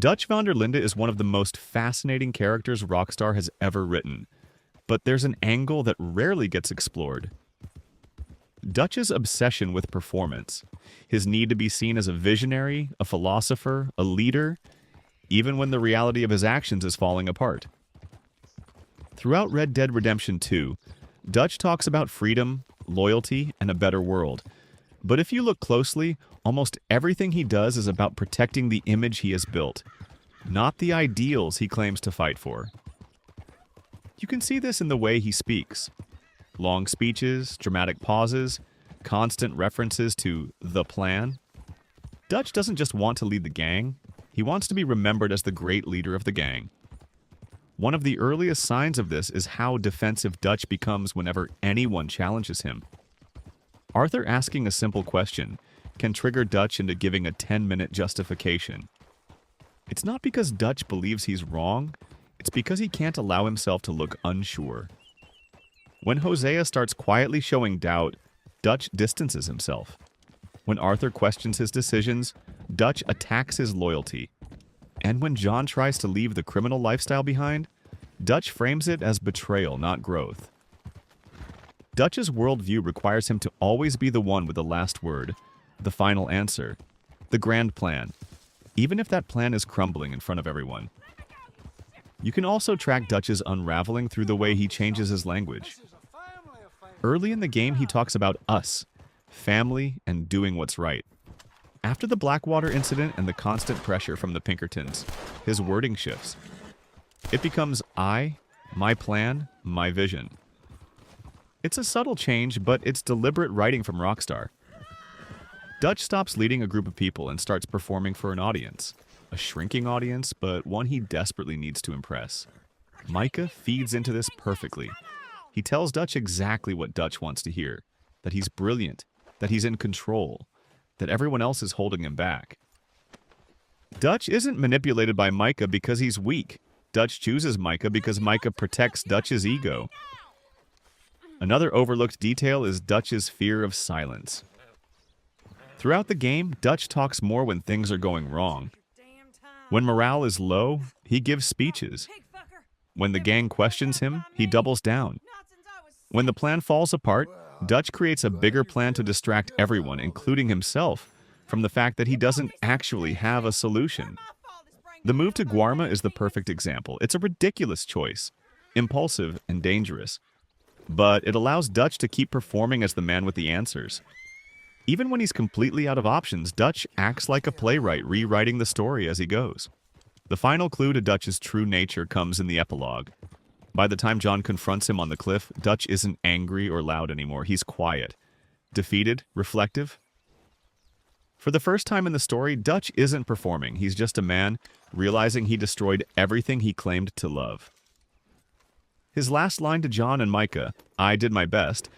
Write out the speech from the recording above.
Dutch van der Linde is one of the most fascinating characters Rockstar has ever written, but there's an angle that rarely gets explored. Dutch's obsession with performance, his need to be seen as a visionary, a philosopher, a leader, even when the reality of his actions is falling apart. Throughout Red Dead Redemption 2, Dutch talks about freedom, loyalty, and a better world. But if you look closely, almost everything he does is about protecting the image he has built, not the ideals he claims to fight for. You can see this in the way he speaks. Long speeches, dramatic pauses, constant references to the plan. Dutch doesn't just want to lead the gang, he wants to be remembered as the great leader of the gang. One of the earliest signs of this is how defensive Dutch becomes whenever anyone challenges him. Arthur asking a simple question can trigger Dutch into giving a 10-minute justification. It's not because Dutch believes he's wrong, it's because he can't allow himself to look unsure. When Hosea starts quietly showing doubt, Dutch distances himself. When Arthur questions his decisions, Dutch attacks his loyalty. And when John tries to leave the criminal lifestyle behind, Dutch frames it as betrayal, not growth. Dutch's worldview requires him to always be the one with the last word, the final answer, the grand plan, even if that plan is crumbling in front of everyone. You can also track Dutch's unraveling through the way he changes his language. Early in the game, he talks about us, family, and doing what's right. After the Blackwater incident and the constant pressure from the Pinkertons, his wording shifts. It becomes I, my plan, my vision. It's a subtle change, but it's deliberate writing from Rockstar. Dutch stops leading a group of people and starts performing for an audience. A shrinking audience, but one he desperately needs to impress. Micah feeds into this perfectly. He tells Dutch exactly what Dutch wants to hear. That he's brilliant, that he's in control, that everyone else is holding him back. Dutch isn't manipulated by Micah because he's weak. Dutch chooses Micah because Micah protects Dutch's ego. Another overlooked detail is Dutch's fear of silence. Throughout the game, Dutch talks more when things are going wrong. When morale is low, he gives speeches. When the gang questions him, he doubles down. When the plan falls apart, Dutch creates a bigger plan to distract everyone, including himself, from the fact that he doesn't actually have a solution. The move to Guarma is the perfect example. It's a ridiculous choice, impulsive and dangerous. But it allows Dutch to keep performing as the man with the answers. Even when he's completely out of options, Dutch acts like a playwright, rewriting the story as he goes. The final clue to Dutch's true nature comes in the epilogue. By the time John confronts him on the cliff, Dutch isn't angry or loud anymore. He's quiet, defeated, reflective. For the first time in the story, Dutch isn't performing. He's just a man realizing he destroyed everything he claimed to love. His last line to John and Micah, "I did my best,"